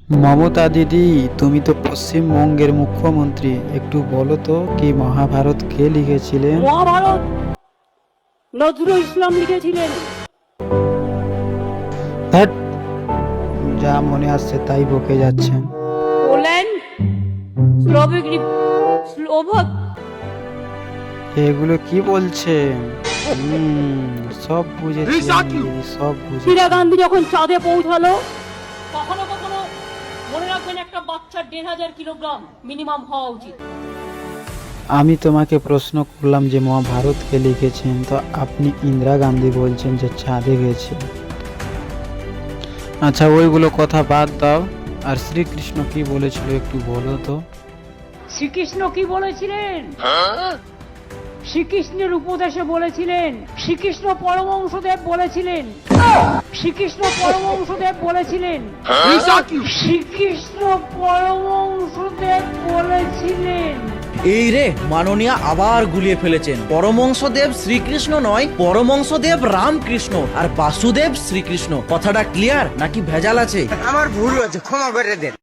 মমতা দিদি, তুমি তো পশ্চিমবঙ্গের মুখ্যমন্ত্রী, একটু বলো তো কি মহাভারত কে লিখেছিলেন? মহাভারত নজরুল ইসলাম লিখেছিলেন। ধ্যাৎ, যা মনে আসছে তাই বকে যাচ্ছেন। Poland, Slovak. এগুলো কি বলছেন? সব বুঝেছি আমি, সব বুঝেছি। ইন্দিরা গান্ধী যখন চাঁদে পৌঁছালো, কখনো কখনো মনে রাখবেন একটা বাচ্চার 1,500 কিলোগ্রাম মিনিমাম হওয়া উচিত। আমি তোমাকে প্রশ্ন করলাম যে মহাভারত কে লিখেছেন, তো আপনি ইন্দিরা গান্ধী বলছেন যে চাঁদে গেছে। আচ্ছা, ওইগুলো কথা বাদ দাও। আর শ্রীকৃষ্ণ কি বলেছিল একটু বলো তো। শ্রীকৃষ্ণ কি বলেছিলেন? শ্রীকৃষ্ণের উপদেশে বলেছিলেন, শ্রীকৃষ্ণ পরমহংসদেব বলেছিলেন, শ্রীকৃষ্ণ পরমহংসদেব বলেছিলেন, শ্রীকৃষ্ণ পরমহংসদেব বলেছিলেন। এই রে, মাননীয়া আবার গুলিয়ে ফেলেছেন। পরমংসদেব শ্রীকৃষ্ণ নয়, পরমংসদেব রামকৃষ্ণ আর বাসুদেব শ্রীকৃষ্ণ। কথাটা ক্লিয়ার নাকি ভেজাল আছে? আমার ভুল হয়েছে, ক্ষমা করে দেন।